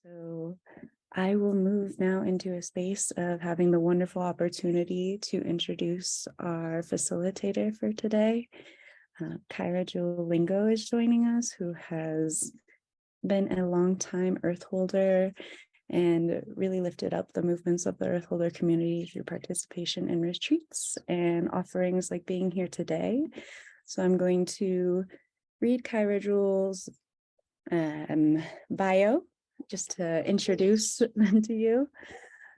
So I will move now into a space of having the wonderful opportunity to introduce our facilitator for today. Kaira Jewel Lingo is joining us, who has been a longtime Earth holder and really lifted up the movements of the Earth holder community through participation in retreats and offerings like being here today. So I'm going to read Kaira Jewel's bio just to introduce them to you.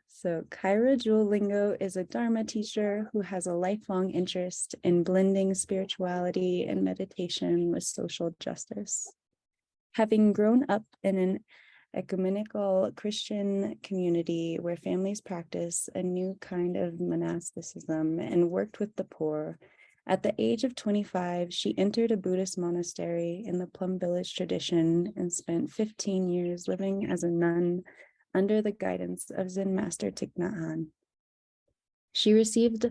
So Kaira Jewel Lingo is a Dharma teacher who has a lifelong interest in blending spirituality and meditation with social justice. Having grown up in an ecumenical Christian community where families practice a new kind of monasticism and worked with the poor, at the age of 25, she entered a Buddhist monastery in the Plum Village tradition and spent 15 years living as a nun under the guidance of Zen master Thich Nhat Hanh. She received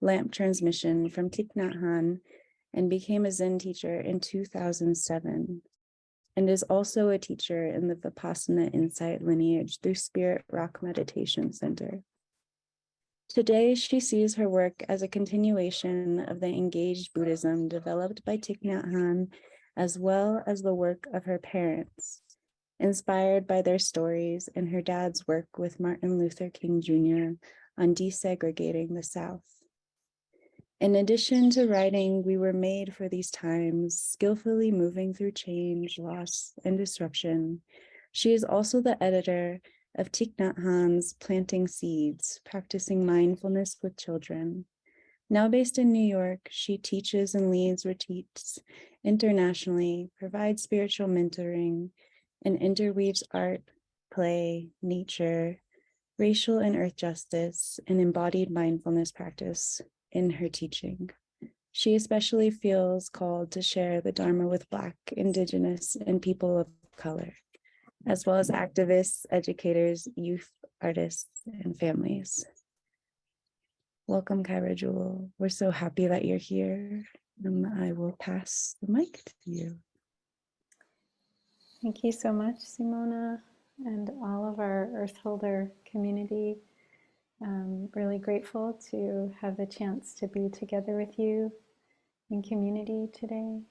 lamp transmission from Thich Nhat Hanh and became a Zen teacher in 2007, and is also a teacher in the Vipassana Insight lineage through Spirit Rock Meditation Center. Today, she sees her work as a continuation of the Engaged Buddhism developed by Thich Nhat Hanh, as well as the work of her parents, inspired by their stories and her dad's work with Martin Luther King Jr. on desegregating the South. In addition to writing We Were Made for These Times, skillfully moving through change, loss, and disruption, she is also the editor of Thich Nhat Hanh's Planting Seeds, Practicing Mindfulness with Children. Now based in New York, she teaches and leads retreats internationally, provides spiritual mentoring, and interweaves art, play, nature, racial and earth justice, and embodied mindfulness practice in her teaching. She especially feels called to share the Dharma with Black, Indigenous, and people of color, as well as activists, educators, youth, artists, and families. Welcome, Kaira Jewel. We're so happy that you're here. I will pass the mic to you. Thank you so much, Simona, and all of our Earth Holder community. Really grateful to have the chance to be together with you in community today,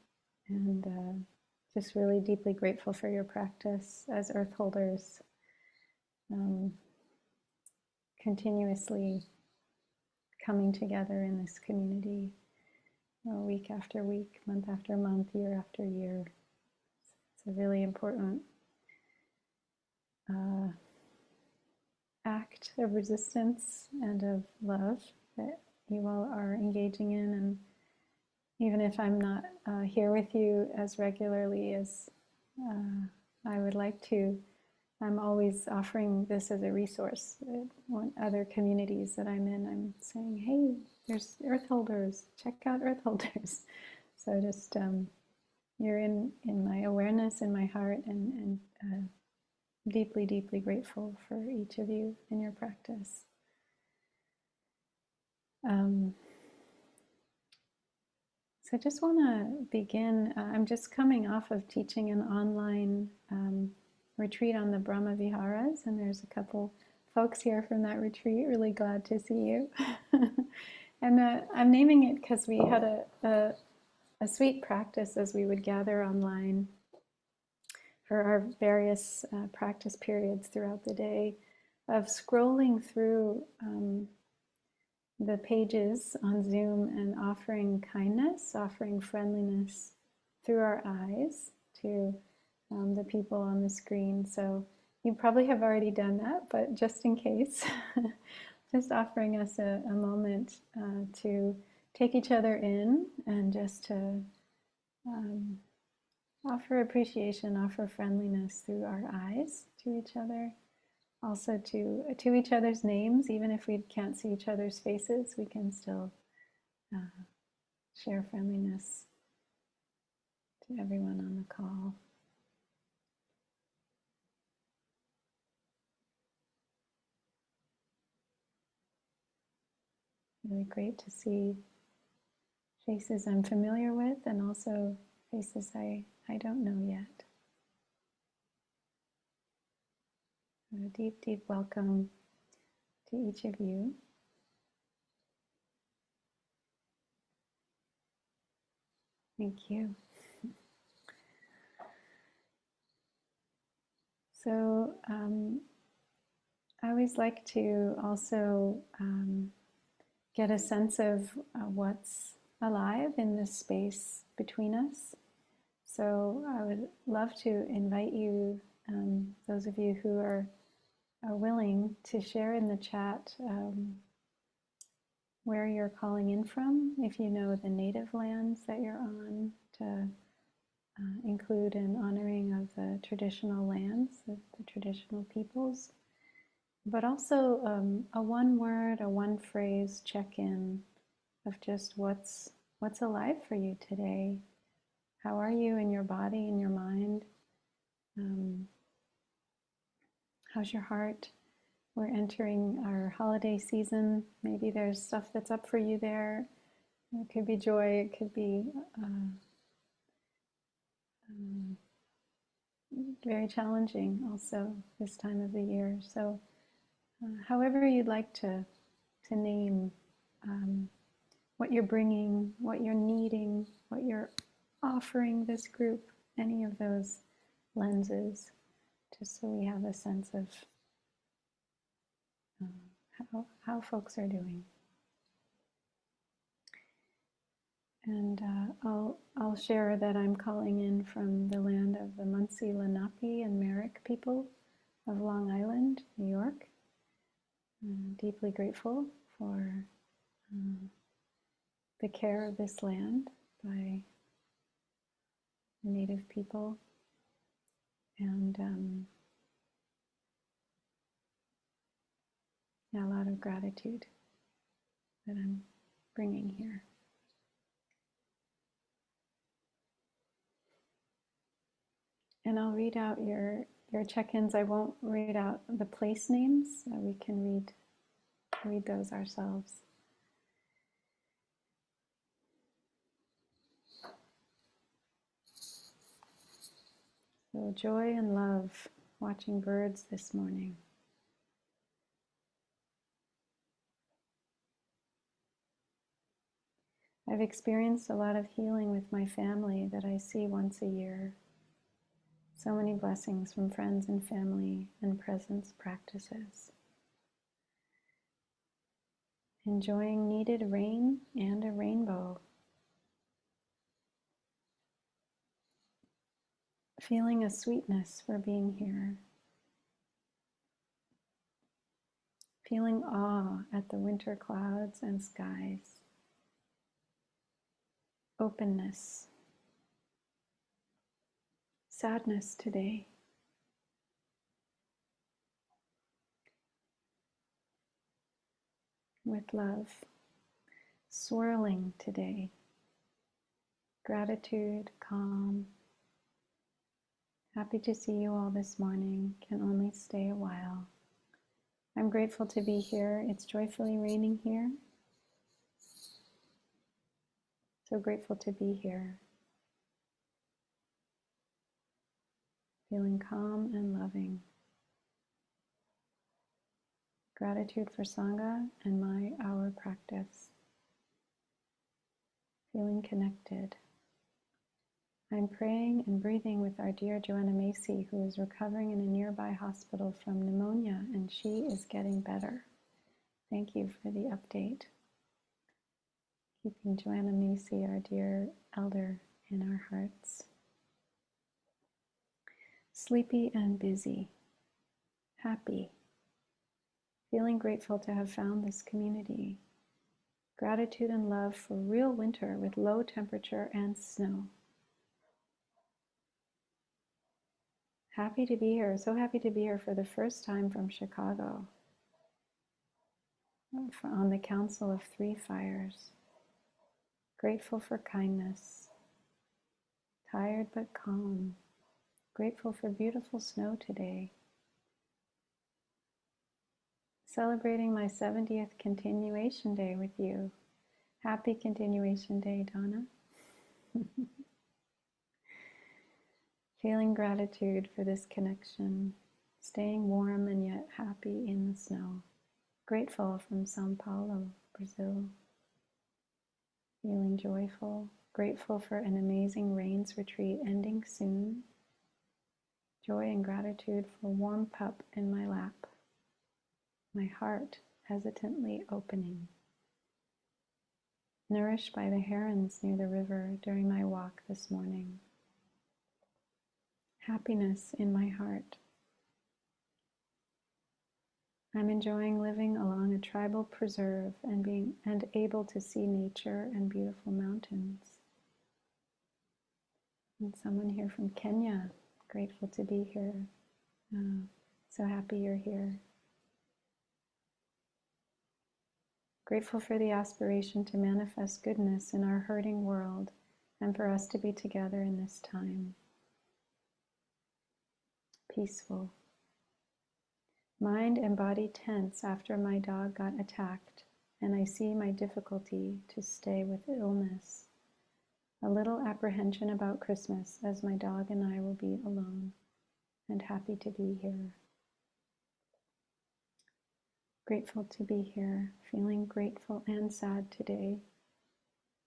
and just really deeply grateful for your practice as Earth Holders, continuously coming together in this community, week after week, month after month, year after year. It's a really important act of resistance and of love that you all are engaging in. And even if I'm not here with you as regularly as I would like to, I'm always offering this as a resource. Other communities that I'm in, I'm saying, hey, there's Earth Holders, check out Earth Holders. So just, you're in my awareness, in my heart, and deeply, deeply grateful for each of you in your practice. So I just want to begin. I'm just coming off of teaching an online retreat on the Brahma Viharas, and there's a couple folks here from that retreat. Really glad to see you. And I'm naming it because we had a sweet practice as we would gather online for our various practice periods throughout the day of scrolling through the pages on Zoom and offering kindness, offering friendliness through our eyes to the people on the screen. So you probably have already done that, but just in case, just offering us a moment to take each other in and just to offer appreciation, offer friendliness through our eyes to each other. Also to each other's names, even if we can't see each other's faces, we can still share friendliness to everyone on the call. Really great to see faces I'm familiar with and also faces I don't know yet. a deep, deep welcome to each of you. Thank you. So I always like to also get a sense of what's alive in this space between us. So I would love to invite you, those of you who are willing, to share in the chat where you're calling in from, if you know the native lands that you're on, to include an honoring of the traditional lands, the traditional peoples, but also a one word, a one phrase check-in of just what's alive for you today. How are you in your body, in your mind? How's your heart? We're entering our holiday season. Maybe there's stuff that's up for you there. It could be joy, it could be very challenging also this time of the year. So however you'd like to name what you're bringing, what you're needing, what you're offering this group, any of those lenses, just so we have a sense of how folks are doing. And I'll share that I'm calling in from the land of the Munsee, Lenape, and Merrick people of Long Island, New York. I'm deeply grateful for the care of this land by the native people, and a lot of gratitude that I'm bringing here. And I'll read out your check-ins. I won't read out the place names. We can read those ourselves. So joy and love, watching birds this morning. I've experienced a lot of healing with my family that I see once a year. So many blessings from friends and family and presence practices. Enjoying needed rain and a rainbow. Feeling a sweetness for being here. Feeling awe at the winter clouds and skies. Openness. Sadness today. With love. Swirling today. Gratitude, calm. Happy to see you all this morning. Can only stay a while. I'm grateful to be here. It's joyfully raining here. So grateful to be here. Feeling calm and loving. Gratitude for Sangha and our practice. Feeling connected. I'm praying and breathing with our dear Joanna Macy, who is recovering in a nearby hospital from pneumonia, and she is getting better. Thank you for the update. Keeping Joanna Macy, our dear elder, in our hearts. Sleepy and busy. Happy. Feeling grateful to have found this community. Gratitude and love for real winter with low temperature and snow. Happy to be here, so happy to be here for the first time from Chicago, on the Council of Three Fires. Grateful for kindness, tired but calm. Grateful for beautiful snow today. Celebrating my 70th continuation day with you. Happy continuation day, Donna. Feeling gratitude for this connection. staying warm and yet happy in the snow. Grateful from Sao Paulo, Brazil. Feeling joyful, grateful for an amazing rains retreat ending soon. Joy and gratitude for warm pup in my lap. My heart hesitantly opening. Nourished by the herons near the river during my walk this morning. Happiness in my heart. I'm enjoying living along a tribal preserve and able to see nature and beautiful mountains. And someone here from Kenya, grateful to be here. So happy you're here. Grateful for the aspiration to manifest goodness in our hurting world and for us to be together in this time. Peaceful. Mind and body tense after my dog got attacked, and I see my difficulty to stay with illness. A little apprehension about Christmas as my dog and I will be alone, and happy to be here. Grateful to be here, feeling grateful and sad today.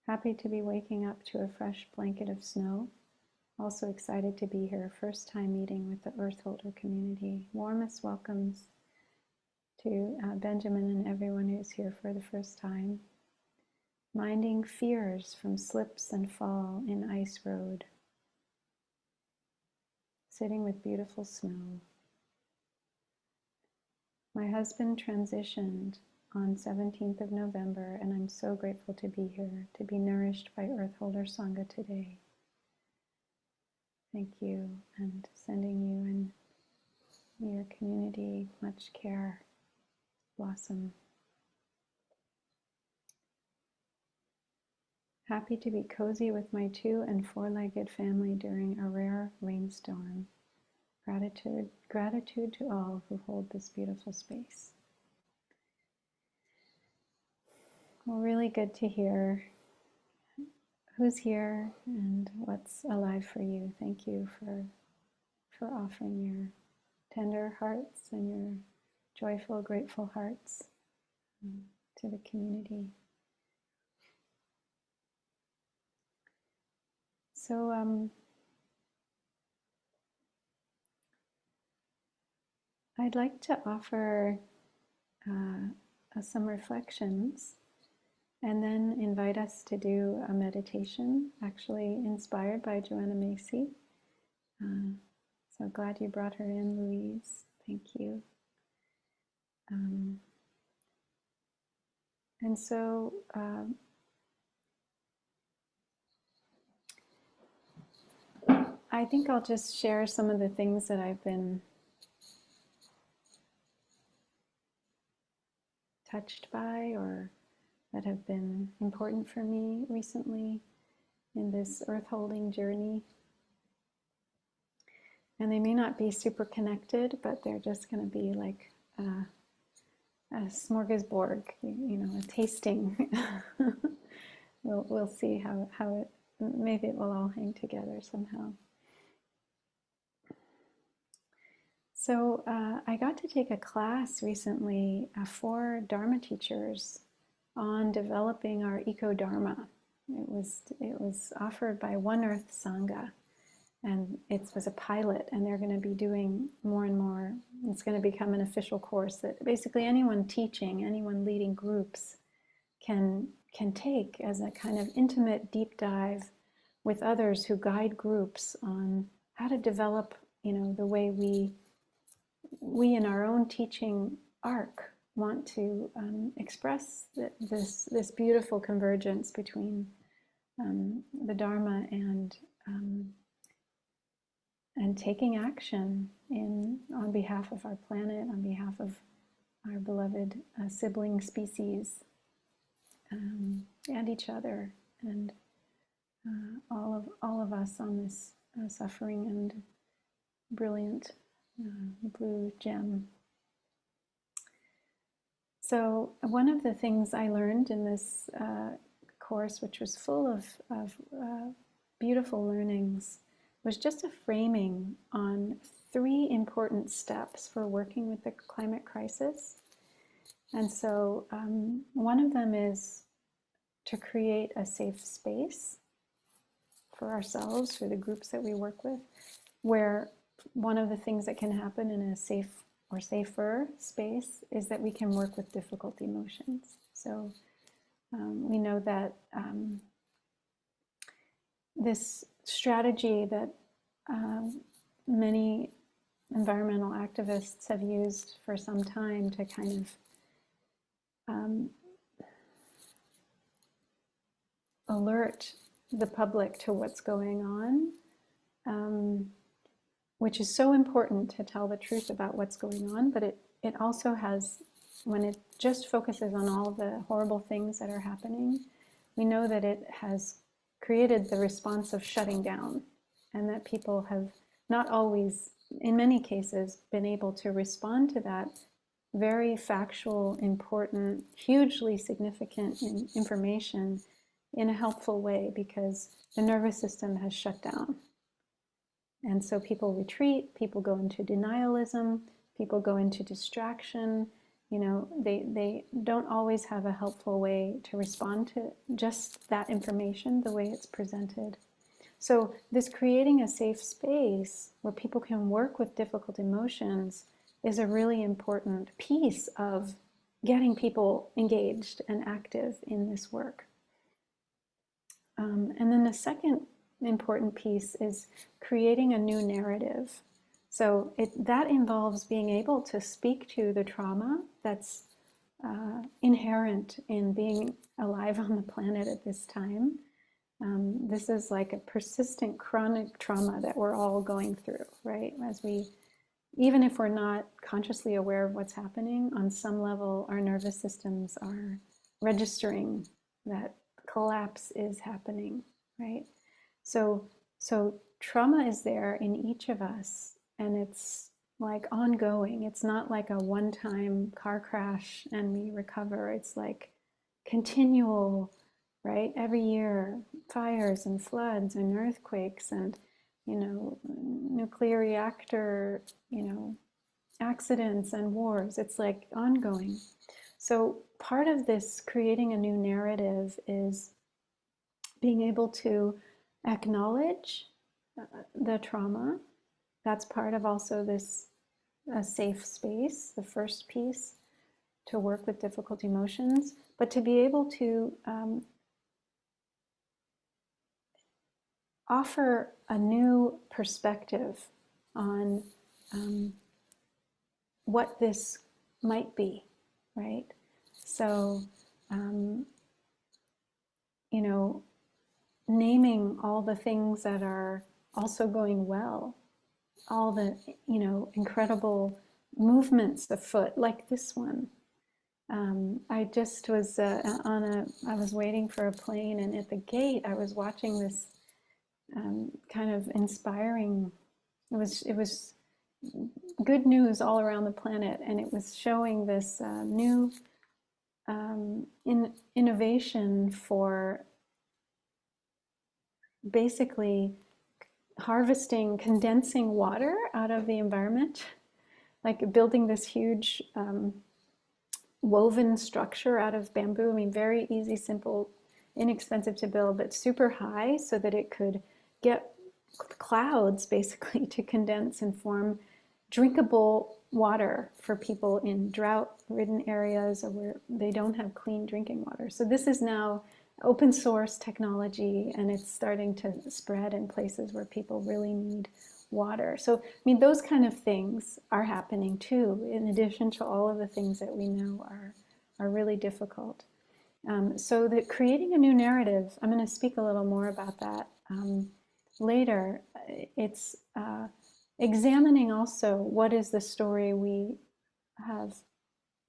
Happy to be waking up to a fresh blanket of snow. Also excited to be here, first time meeting with the Earth Holder community. Warmest welcomes to Benjamin and everyone who's here for the first time. Minding fears from slips and fall in ice road. Sitting with beautiful snow. My husband transitioned on 17th of November, and I'm so grateful to be here, to be nourished by Earth Holder Sangha today. Thank you, and sending you and your community much care. Blossom. Happy to be cozy with my 2- and 4-legged family during a rare rainstorm. Gratitude to all who hold this beautiful space. Well, really good to hear who's here and what's alive for you. Thank you for offering your tender hearts and your joyful, grateful hearts to the community. So I'd like to offer some reflections and then invite us to do a meditation, actually inspired by Joanna Macy. So glad you brought her in, Louise. Thank you. And so I think I'll just share some of the things that I've been touched by or that have been important for me recently in this earth holding journey. And they may not be super connected, but they're just going to be like a smorgasbord, you know, a tasting. We'll see how it, maybe it will all hang together somehow. So I got to take a class recently for Dharma teachers on developing our eco-Dharma. It was offered by One Earth Sangha, and it was a pilot, and they're going to be doing more and more. It's going to become an official course that basically anyone teaching, anyone leading groups can take as a kind of intimate deep dive with others who guide groups on how to develop, you know, the way we in our own teaching arc want to express this beautiful convergence between the Dharma and taking action on behalf of our planet, on behalf of our beloved sibling species, and each other, and all of us on this suffering and brilliant blue gem. So one of the things I learned in this course, which was full of beautiful learnings, was just a framing on three important steps for working with the climate crisis. And so one of them is to create a safe space for ourselves, for the groups that we work with, where one of the things that can happen in a safe or safer space is that we can work with difficult emotions. So we know that this strategy that many environmental activists have used for some time to kind of alert the public to what's going on, which is so important to tell the truth about what's going on, but it also has, when it just focuses on all the horrible things that are happening, we know that it has created the response of shutting down, and that people have not always, in many cases, been able to respond to that very factual, important, hugely significant information in a helpful way, because the nervous system has shut down. And so people retreat, people go into denialism, people go into distraction. You know, they don't always have a helpful way to respond to just that information the way it's presented. So this creating a safe space where people can work with difficult emotions is a really important piece of getting people engaged and active in this work. And then the second important piece is creating a new narrative. So that involves being able to speak to the trauma that's inherent in being alive on the planet at this time. This is like a persistent chronic trauma that we're all going through, right? Even if we're not consciously aware of what's happening, on some level, our nervous systems are registering that collapse is happening, right? So trauma is there in each of us, and it's like ongoing. It's not like a one-time car crash and we recover. It's like continual, right? Every year, fires and floods and earthquakes and, nuclear reactor, accidents and wars. It's like ongoing. So part of this creating a new narrative is being able to acknowledge the trauma. That's part of also this safe space, the first piece, to work with difficult emotions, but to be able to offer a new perspective on what this might be, right? So, naming all the things that are also going well, all the, incredible movements afoot, like this one. I just was I was waiting for a plane, and at the gate, I was watching this kind of inspiring, it was good news all around the planet, and it was showing this new innovation for basically harvesting, condensing water out of the environment, like building this huge woven structure out of bamboo. I mean, very easy, simple, inexpensive to build, but super high so that it could get clouds basically to condense and form drinkable water for people in drought-ridden areas or where they don't have clean drinking water. So this is now open source technology, and it's starting to spread in places where people really need water. So, I mean, those kind of things are happening too, in addition to all of the things that we know are really difficult. So that creating a new narrative, I'm going to speak a little more about that later. It's examining also what is the story we have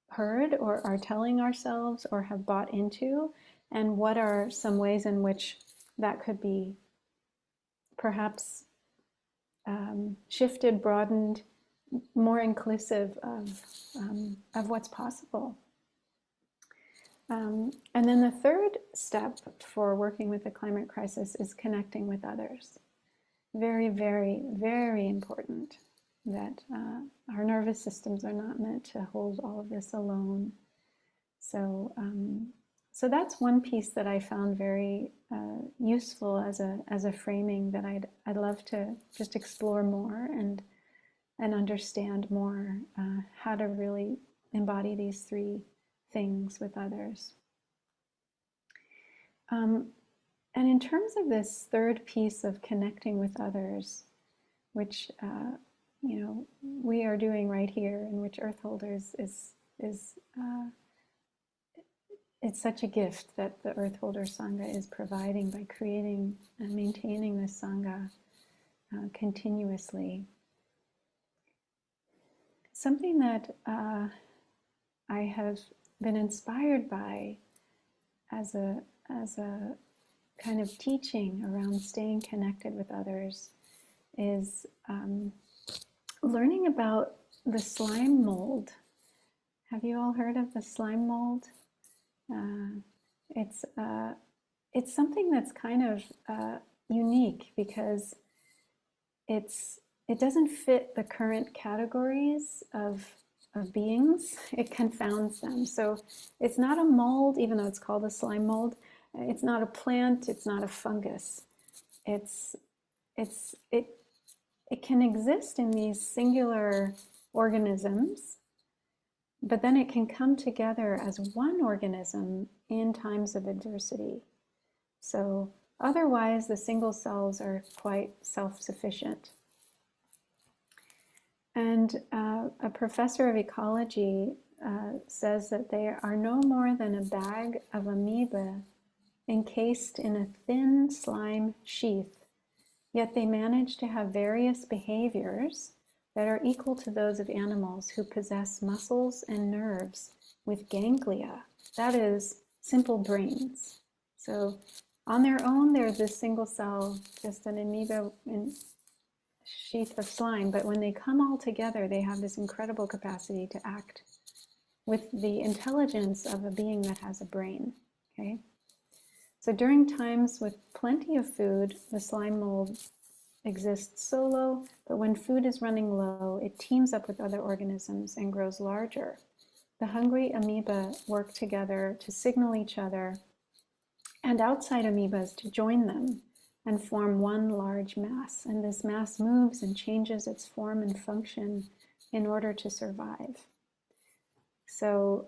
heard or are telling ourselves or have bought into, and what are some ways in which that could be perhaps shifted, broadened, more inclusive of what's possible. And then the third step for working with the climate crisis is connecting with others. Very, very, very important. that our nervous systems are not meant to hold all of this alone. So, so that's one piece that I found very useful as a framing that I'd love to just explore more and understand more how to really embody these three things with others. And in terms of this third piece of connecting with others, which you know, we are doing right here, in which Earth Holders is it's such a gift that the Earth Holder Sangha is providing by creating and maintaining this Sangha continuously. Something that I have been inspired by as a kind of teaching around staying connected with others is learning about the slime mold. Have you all heard of the slime mold? It's something that's kind of unique because it doesn't fit the current categories of beings. It confounds them. So it's not a mold, even though it's called a slime mold. It's not a plant. It's not a fungus. It can exist in these singular organisms, but then it can come together as one organism in times of adversity. So otherwise, the single cells are quite self-sufficient. And a professor of ecology says that they are no more than a bag of amoeba encased in a thin slime sheath, yet they manage to have various behaviors that are equal to those of animals who possess muscles and nerves with ganglia, that is, simple brains. So on their own, they're this single cell, just an amoeba in sheath of slime, but when they come all together, they have this incredible capacity to act with the intelligence of a being that has a brain, okay? So during times with plenty of food, the slime mold exists solo, but when food is running low, it teams up with other organisms and grows larger. The hungry amoeba work together to signal each other and outside amoebas to join them and form one large mass. And this mass moves and changes its form and function in order to survive. So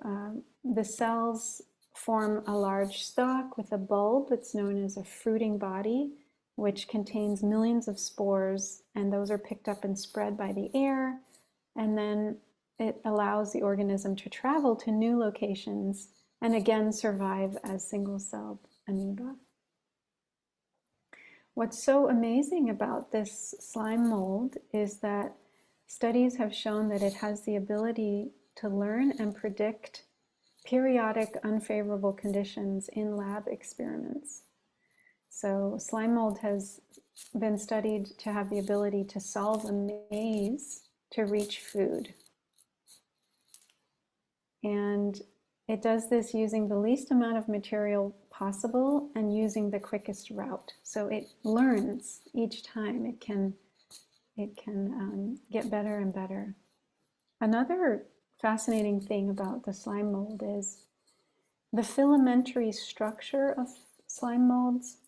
the cells form a large stalk with a bulb that's known as a fruiting body, which contains millions of spores, and those are picked up and spread by the air, and then it allows the organism to travel to new locations and again survive as single-celled amoeba. What's so amazing about this slime mold is that studies have shown that it has the ability to learn and predict periodic unfavorable conditions in lab experiments. So slime mold has been studied to have the ability to solve a maze to reach food. And it does this using the least amount of material possible and using the quickest route. So it learns each time. It can get better and better. Another fascinating thing about the slime mold is the filamentary structure of slime molds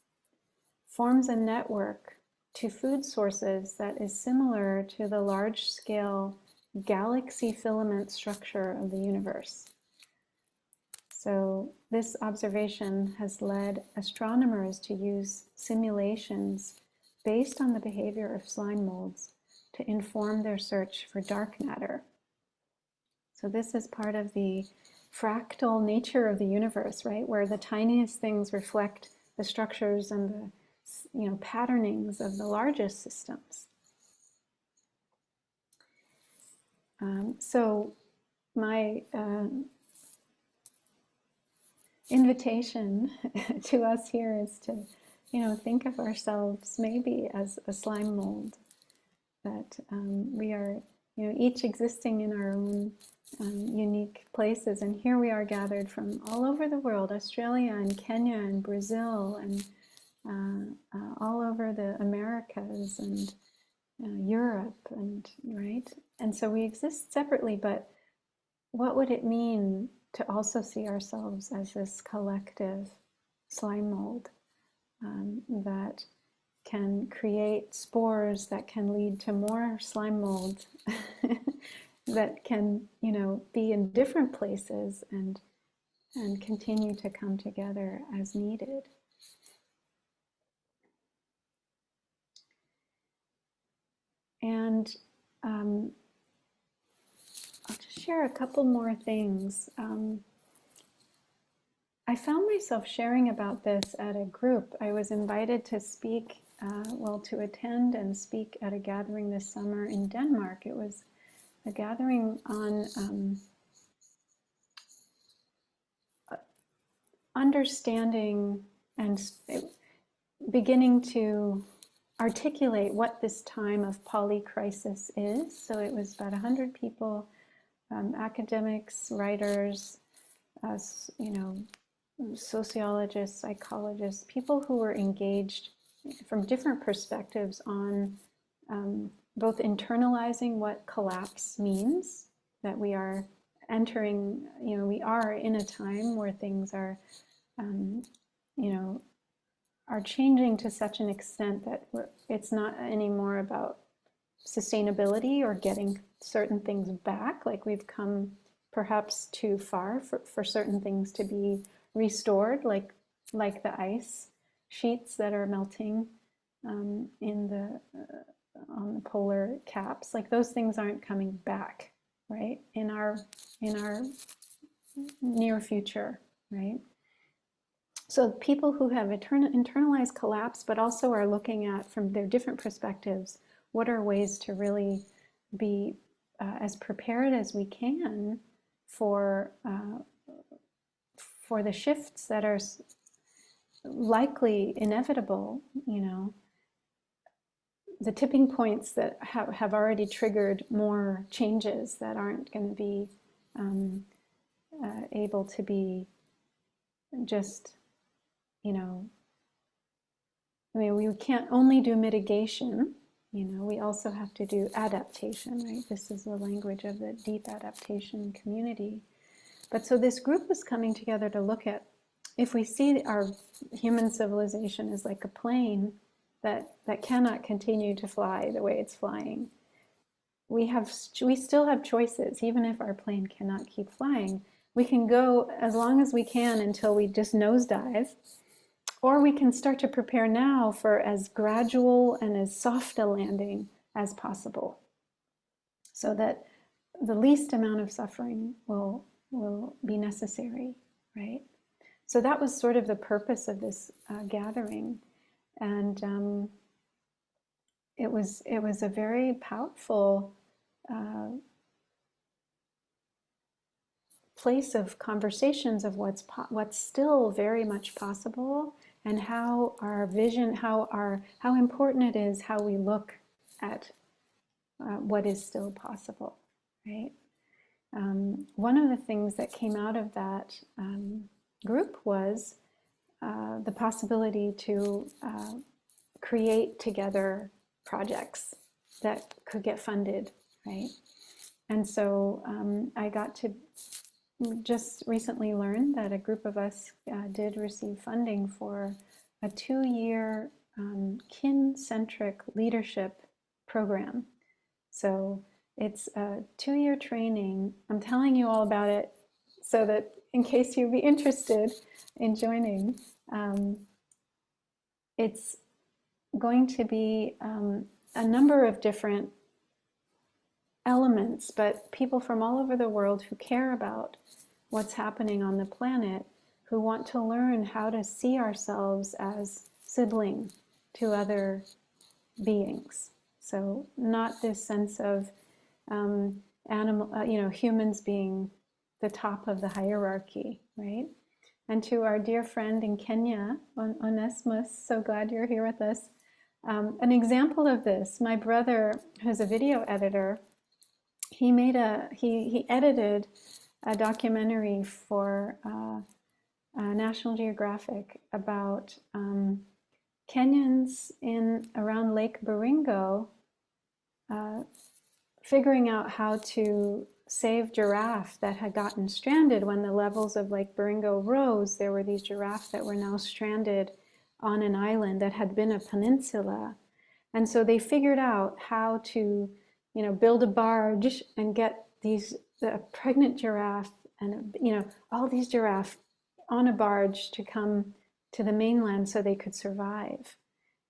forms a network to food sources that is similar to the large-scale galaxy filament structure of the universe. So this observation has led astronomers to use simulations based on the behavior of slime molds to inform their search for dark matter. So this is part of the fractal nature of the universe, right? Where the tiniest things reflect the structures and the patternings of the largest systems. So my invitation to us here is to, think of ourselves maybe as a slime mold, that we are, each existing in our own unique places. And here we are gathered from all over the world, Australia and Kenya and Brazil and all over the Americas and Europe, and right? And so we exist separately, but what would it mean to also see ourselves as this collective slime mold that can create spores that can lead to more slime mold that can, you know, be in different places and continue to come together as needed. And I'll just share a couple more things. I found myself sharing about this at a group. I was invited to speak, to attend and speak at a gathering this summer in Denmark. It was a gathering on understanding and beginning to articulate what this time of polycrisis is. So it was about 100 people, academics, writers, you know, sociologists, psychologists, people who were engaged from different perspectives on both internalizing what collapse means, that we are entering, you know, we are in a time where things are, you know, are changing to such an extent that it's not anymore about sustainability or getting certain things back, like we've come perhaps too far for certain things to be restored, like the ice sheets that are melting in the on the polar caps. Like those things aren't coming back, right? In our near future, right? So people who have internalized collapse, but also are looking at from their different perspectives, what are ways to really be as prepared as we can for the shifts that are likely inevitable, you know, the tipping points that have already triggered more changes that aren't going to be able to be just, you know, I mean, we can't only do mitigation, you know, we also have to do adaptation, right? This is the language of the deep adaptation community. But so this group was coming together to look at, if we see our human civilization as like a plane that cannot continue to fly the way it's flying, we still have choices. Even if our plane cannot keep flying, we can go as long as we can until we just nosedive, or we can start to prepare now for as gradual and as soft a landing as possible, so that the least amount of suffering will be necessary, right? So that was sort of the purpose of this gathering, and it was a very powerful place of conversations of what's still very much possible, and how our vision, how important it is how we look at what is still possible, right? One of the things that came out of that group was the possibility to create together projects that could get funded, right? And so I got to just recently learn that a group of us did receive funding for a 2-year kin-centric leadership program. So it's a 2-year training. I'm telling you all about it so that in case you'd be interested in joining, it's going to be a number of different elements, but people from all over the world who care about what's happening on the planet, who want to learn how to see ourselves as sibling to other beings. So not this sense of humans being the top of the hierarchy, right? And to our dear friend in Kenya, Onesimus, so glad you're here with us. An example of this, my brother, who's a video editor, he edited a documentary for National Geographic about Kenyans around Lake Baringo figuring out how to save giraffe that had gotten stranded when the levels of Lake Baringo rose. There were these giraffes that were now stranded on an island that had been a peninsula. And so they figured out how to, build a barge and get the pregnant giraffe and, all these giraffes on a barge to come to the mainland so they could survive.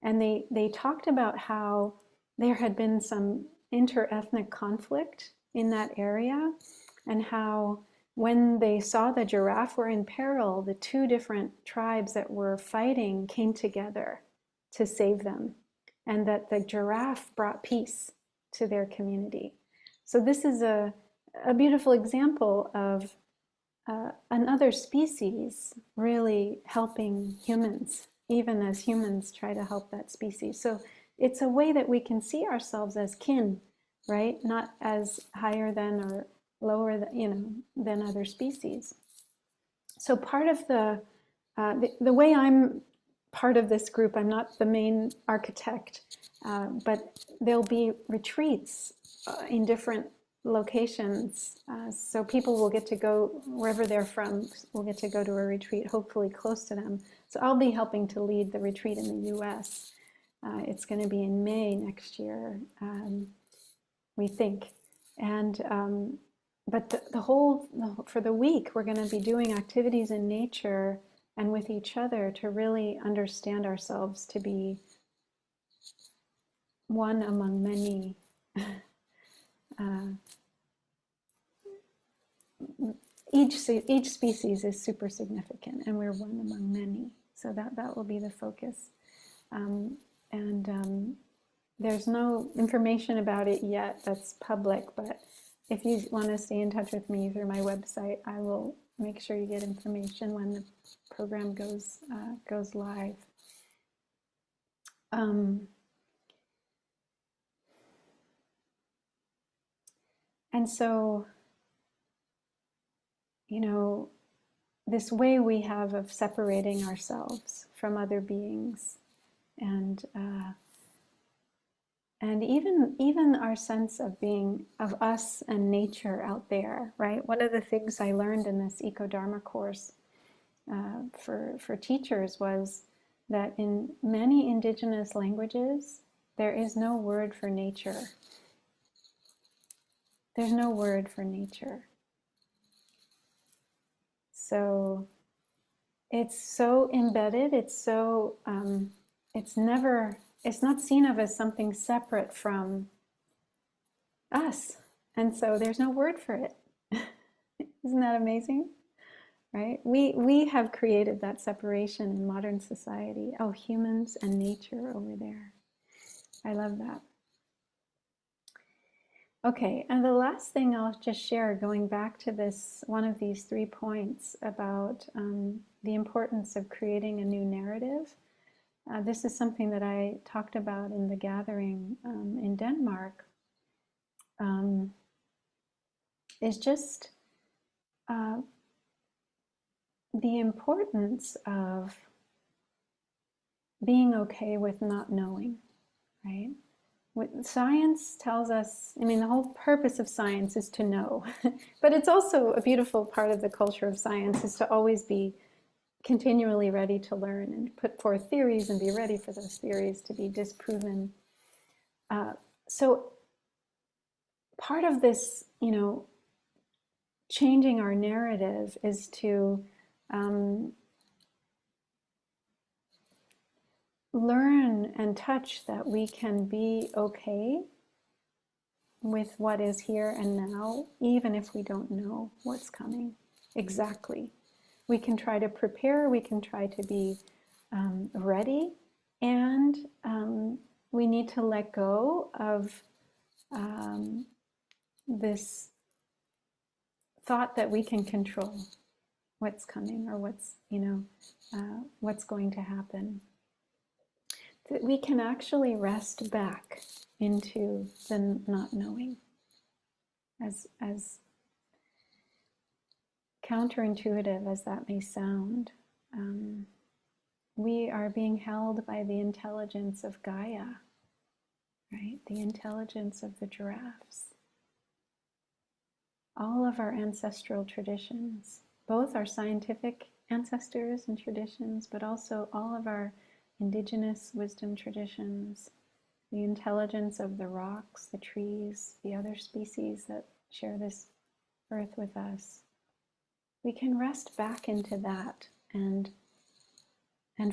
And they talked about how there had been some inter-ethnic conflict in that area, and how when they saw the giraffe were in peril, the two different tribes that were fighting came together to save them, and that the giraffe brought peace to their community. So this is a beautiful example of another species really helping humans, even as humans try to help that species. So it's a way that we can see ourselves as kin, right? Not as higher than or lower than, than other species. So part of the way I'm part of this group, I'm not the main architect, but there'll be retreats in different locations. So people will get to go wherever they're from, will get to go to a retreat, hopefully close to them. So I'll be helping to lead the retreat in the US. It's going to be in May next year, we think. And but for the week, we're going to be doing activities in nature and with each other to really understand ourselves to be one among many. Each species is super significant, and we're one among many. So that will be the focus. There's no information about it yet that's public, but if you want to stay in touch with me through my website, I will make sure you get information when the program goes live. And so, this way we have of separating ourselves from other beings, and even our sense of being of us and nature out there, right? One of the things I learned in this Eco-Dharma course for teachers was that in many indigenous languages, there is no word for nature. There's no word for nature. So it's so embedded, it's so, it's not seen of as something separate from us. And so there's no word for it. Isn't that amazing? Right? We have created that separation in modern society. Oh, humans and nature over there. I love that. Okay, and the last thing I'll just share, going back to this, one of these 3 points about the importance of creating a new narrative. This is something that I talked about in the gathering in Denmark, is just the importance of being okay with not knowing, right? What science tells us, the whole purpose of science is to know, but it's also a beautiful part of the culture of science is to always be continually ready to learn and put forth theories and be ready for those theories to be disproven. So part of this, changing our narrative is to learn and touch that we can be okay with what is here and now, even if we don't know what's coming exactly. We can try to prepare, we can try to be ready, and we need to let go of this thought that we can control what's coming or what's going to happen. That we can actually rest back into the not knowing. As counterintuitive as that may sound, we are being held by the intelligence of Gaia, right? The intelligence of the giraffes. All of our ancestral traditions, both our scientific ancestors and traditions, but also all of our indigenous wisdom traditions, the intelligence of the rocks, the trees, the other species that share this earth with us. We can rest back into that and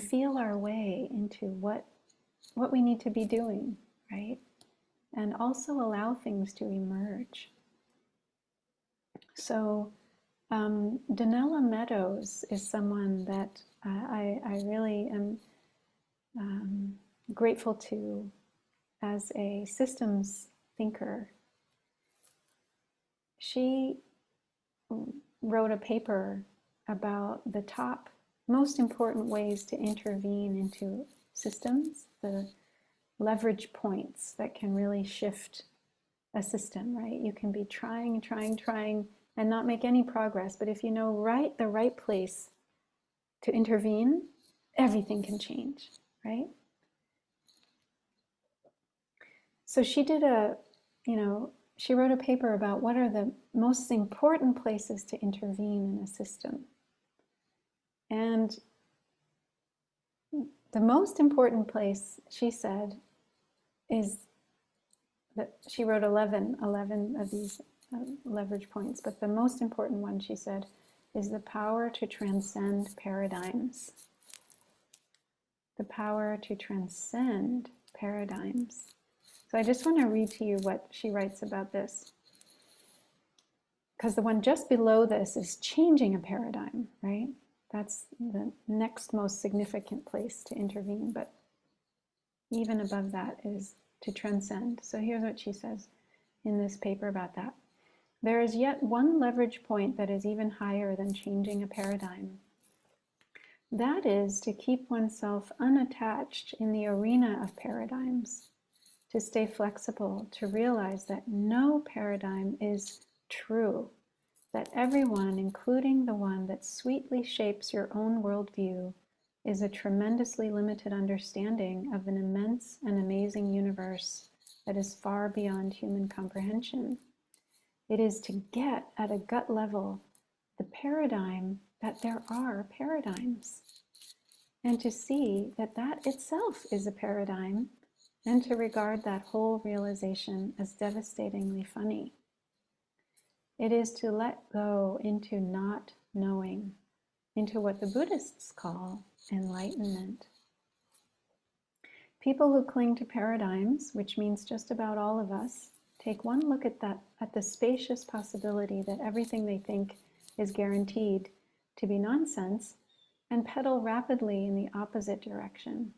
feel our way into what we need to be doing, right? And also allow things to emerge. So Donella Meadows is someone that I really am grateful to as a systems thinker. She wrote a paper about the top most important ways to intervene into systems, the leverage points that can really shift a system, right? You can be trying and not make any progress, but if you know the right place to intervene, everything can change, right? So she did she wrote a paper about what are the most important places to intervene in a system. And the most important place, she said, is that she wrote 11 of these leverage points, but the most important one, she said, is the power to transcend paradigms. The power to transcend paradigms. So I just want to read to you what she writes about this. Because the one just below this is changing a paradigm, right? That's the next most significant place to intervene. But even above that is to transcend. So here's what she says in this paper about that. There is yet one leverage point that is even higher than changing a paradigm. That is to keep oneself unattached in the arena of paradigms, to stay flexible, to realize that no paradigm is true, that everyone, including the one that sweetly shapes your own worldview, is a tremendously limited understanding of an immense and amazing universe that is far beyond human comprehension. It is to get at a gut level the paradigm that there are paradigms, and to see that that itself is a paradigm, and to regard that whole realization as devastatingly funny. It is to let go into not knowing, into what the Buddhists call enlightenment. People who cling to paradigms, which means just about all of us, take one look at the spacious possibility that everything they think is guaranteed to be nonsense, and pedal rapidly in the opposite direction.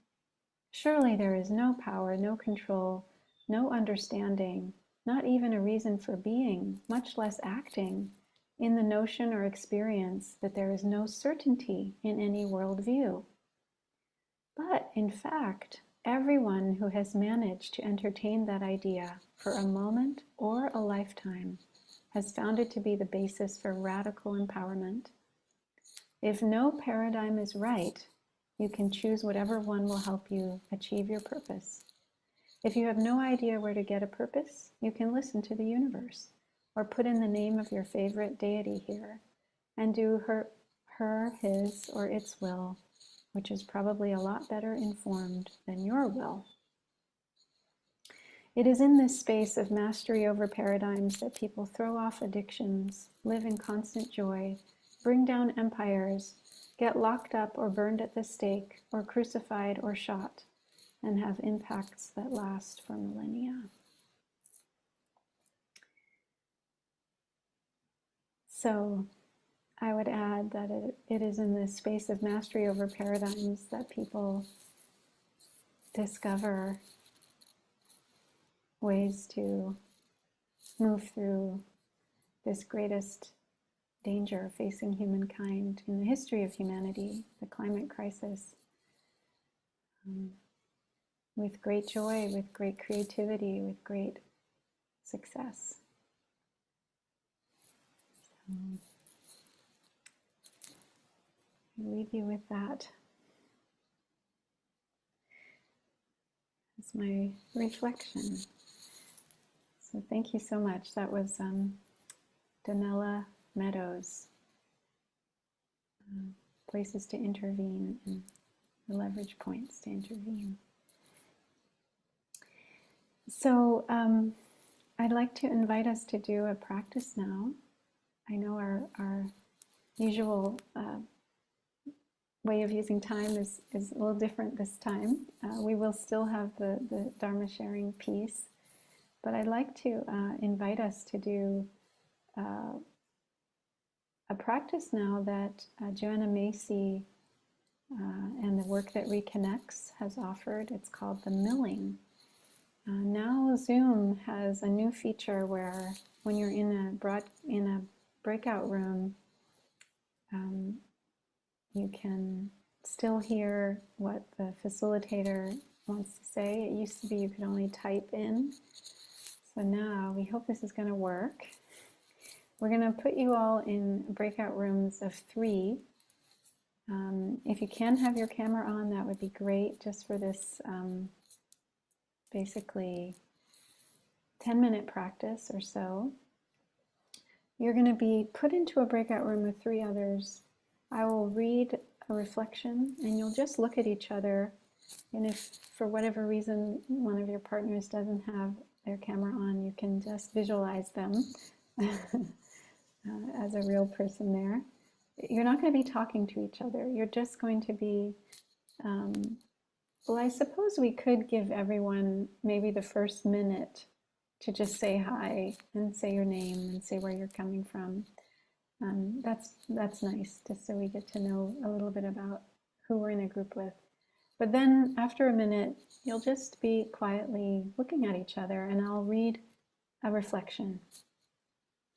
Surely there is no power, no control, no understanding, not even a reason for being, much less acting, in the notion or experience that there is no certainty in any worldview. But in fact, everyone who has managed to entertain that idea for a moment or a lifetime has found it to be the basis for radical empowerment. If no paradigm is right, you can choose whatever one will help you achieve your purpose. If you have no idea where to get a purpose, you can listen to the universe, or put in the name of your favorite deity here, and do her, his, or its will, which is probably a lot better informed than your will. It is in this space of mastery over paradigms that people throw off addictions, live in constant joy, bring down empires, get locked up or burned at the stake, or crucified or shot, and have impacts that last for millennia. So I would add that it is in this space of mastery over paradigms that people discover ways to move through this greatest danger facing humankind in the history of humanity, the climate crisis, with great joy, with great creativity, with great success. I leave you with that. is my reflection. So thank you so much. That was Danella Meadows, places to intervene and the leverage points to intervene. So I'd like to invite us to do a practice now. I know our usual way of using time is a little different this time. We will still have the Dharma sharing piece, but I'd like to invite us to do a practice now that Joanna Macy and the work that Reconnects has offered. It's called the milling. Now Zoom has a new feature where when you're in a breakout room, you can still hear what the facilitator wants to say. It used to be you could only type in. So now we hope this is going to work. We're going to put you all in breakout rooms of 3. If you can have your camera on, that would be great, just for this basically 10-minute practice or so. You're going to be put into a breakout room with 3 others. I will read a reflection and you'll just look at each other. And if for whatever reason one of your partners doesn't have their camera on, you can just visualize them as a real person there. You're not going to be talking to each other. You're just going to be, well, I suppose we could give everyone maybe the first minute to just say hi and say your name and say where you're coming from. That's nice, just so we get to know a little bit about who we're in a group with. But then after a minute, you'll just be quietly looking at each other, and I'll read a reflection.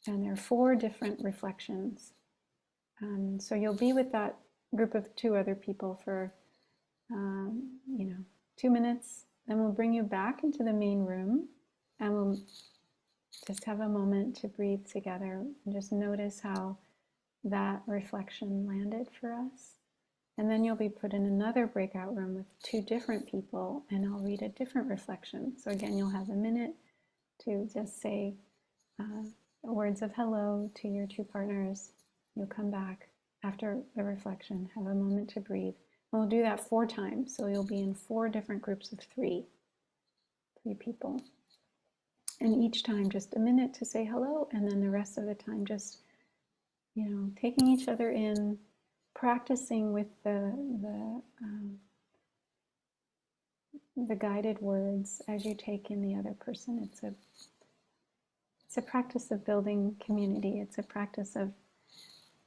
And there are 4 different reflections. So you'll be with that group of 2 other people for 2 minutes. Then we'll bring you back into the main room, and we'll just have a moment to breathe together and just notice how that reflection landed for us. And then you'll be put in another breakout room with 2 different people, and I'll read a different reflection. So again, you'll have a minute to just say words of hello to your 2 partners. You'll come back after the reflection, have a moment to breathe. And we'll do that 4 times. So you'll be in 4 different groups of 3 people. And each time just a minute to say hello, and then the rest of the time just, taking each other in, practicing with the guided words as you take in the other person. It's a practice of building community. It's a practice of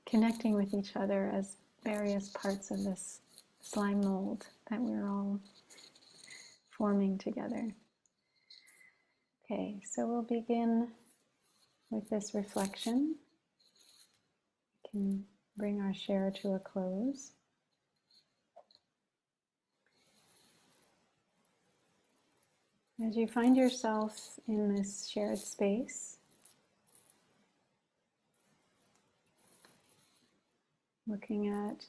connecting with each other as various parts of this slime mold that we're all forming together. Okay, so we'll begin with this reflection. We can bring our share to a close. As you find yourself in this shared space, looking at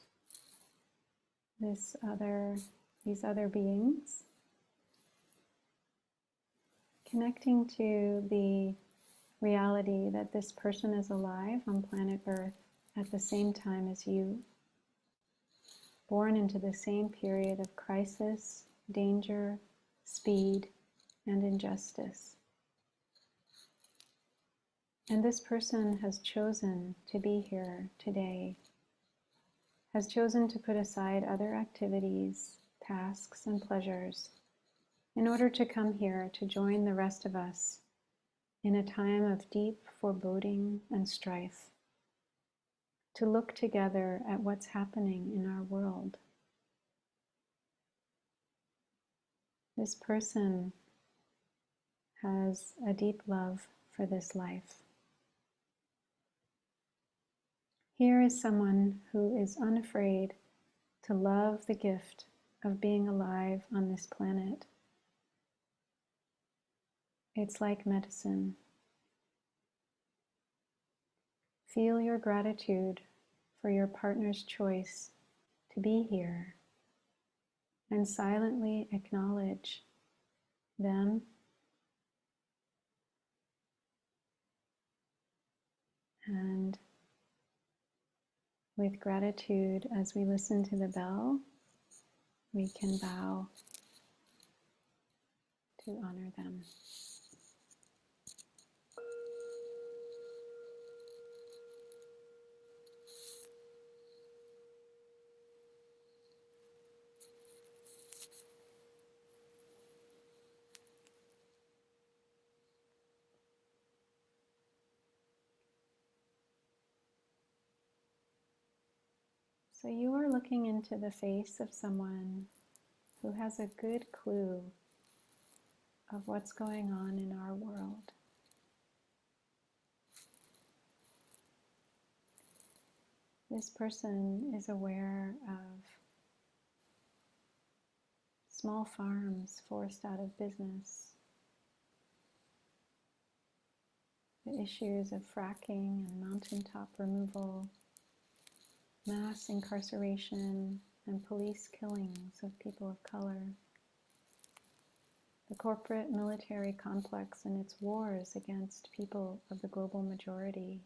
these other beings, connecting to the reality that this person is alive on planet Earth at the same time as you, born into the same period of crisis, danger, speed, and injustice. And this person has chosen to be here today, has chosen to put aside other activities, tasks, and pleasures in order to come here to join the rest of us in a time of deep foreboding and strife, to look together at what's happening in our world. This person has a deep love for this life. Here is someone who is unafraid to love the gift of being alive on this planet. It's like medicine. Feel your gratitude for your partner's choice to be here, and silently acknowledge them. And with gratitude, as we listen to the bell, we can bow to honor them. So you are looking into the face of someone who has a good clue of what's going on in our world. This person is aware of small farms forced out of business, the issues of fracking and mountaintop removal, mass incarceration and police killings of people of color, the corporate military complex and its wars against people of the global majority,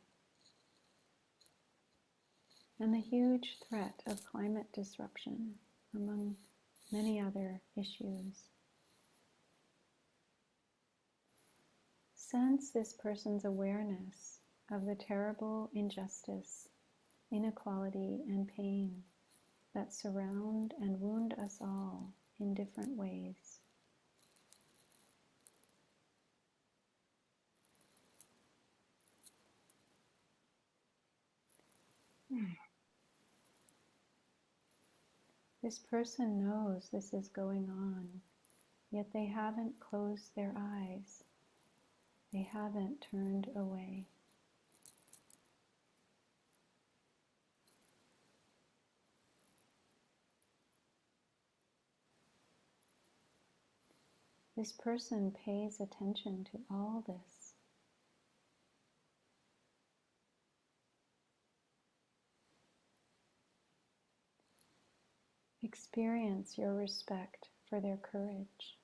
and the huge threat of climate disruption, among many other issues. Sense this person's awareness of the terrible injustice, inequality, and pain that surround and wound us all in different ways. This person knows this is going on, yet they haven't closed their eyes. They haven't turned away. This person pays attention to all this. Experience your respect for their courage.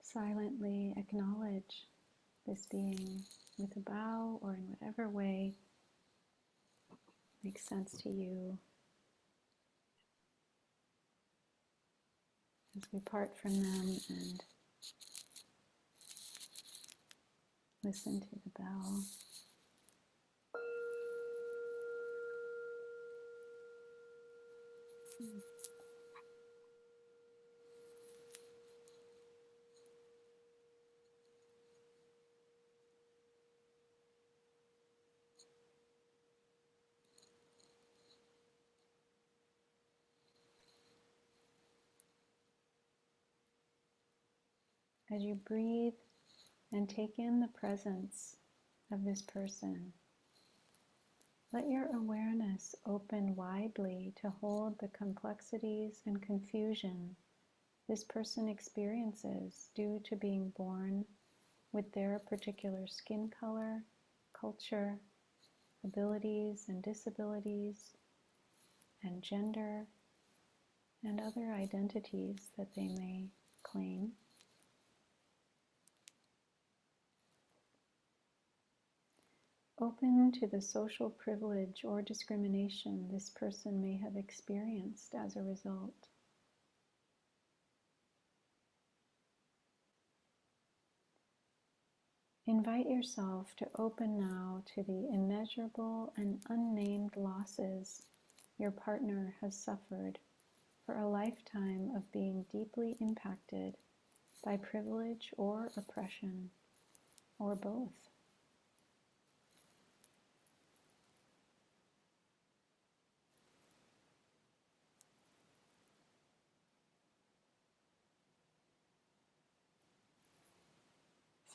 Silently acknowledge this being with a bow or in whatever way makes sense to you. As we part from them and listen to the bell. As you breathe and take in the presence of this person, let your awareness open widely to hold the complexities and confusion this person experiences due to being born with their particular skin color, culture, abilities and disabilities, and gender, and other identities that they may claim. Open to the social privilege or discrimination this person may have experienced as a result. Invite yourself to open now to the immeasurable and unnamed losses your partner has suffered for a lifetime of being deeply impacted by privilege or oppression, or both.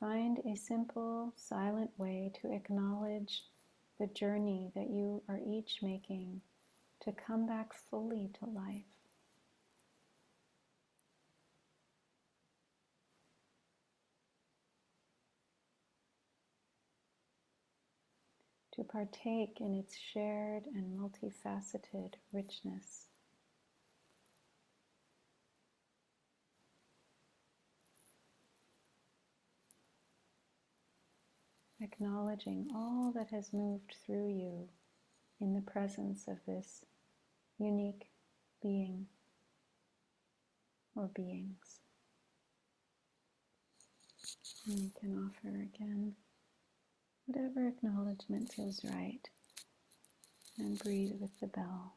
Find a simple, silent way to acknowledge the journey that you are each making to come back fully to life. to partake in its shared and multifaceted richness. Acknowledging all that has moved through you in the presence of this unique being or beings. And you can offer again whatever acknowledgement feels right, and breathe with the bell.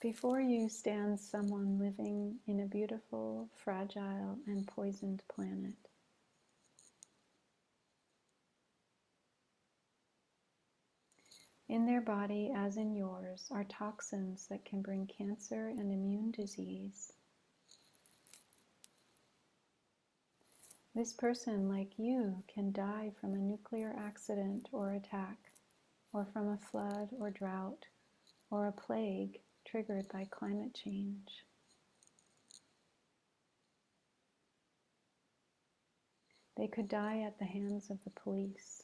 Before you stands someone living in a beautiful, fragile, and poisoned planet. In their body, as in yours, are toxins that can bring cancer and immune disease. This person, like you, can die from a nuclear accident or attack, or from a flood or drought, or a plague triggered by climate change. They could die at the hands of the police.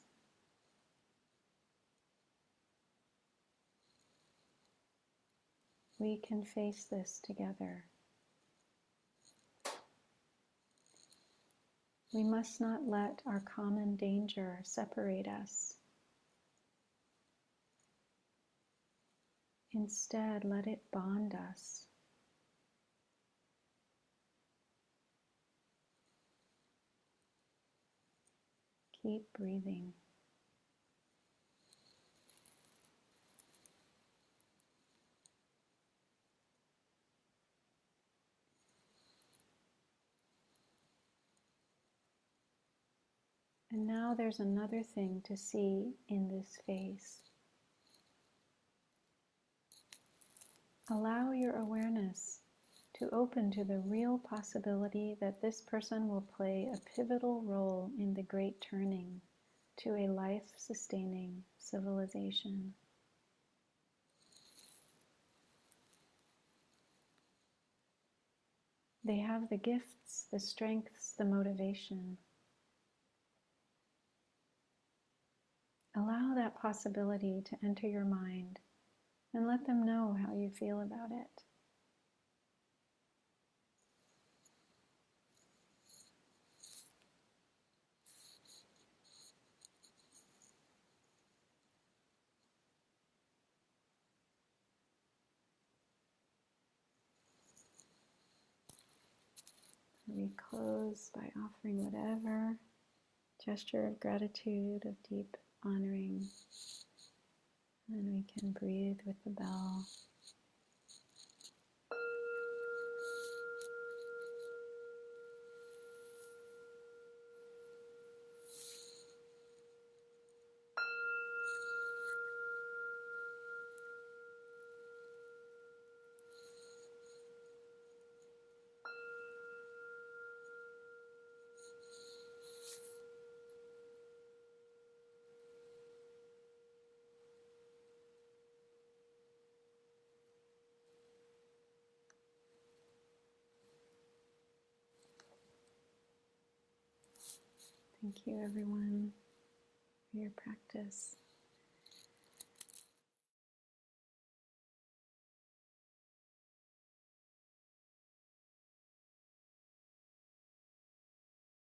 We can face this together. We must not let our common danger separate us. Instead, let it bond us. Keep breathing. And now there's another thing to see in this face. Allow your awareness to open to the real possibility that this person will play a pivotal role in the great turning to a life-sustaining civilization. They have the gifts, the strengths, the motivation. Allow that possibility to enter your mind and let them know how you feel about it. We close by offering whatever gesture of gratitude, of deep honoring, and we can breathe with the bell. Thank you, everyone, for your practice.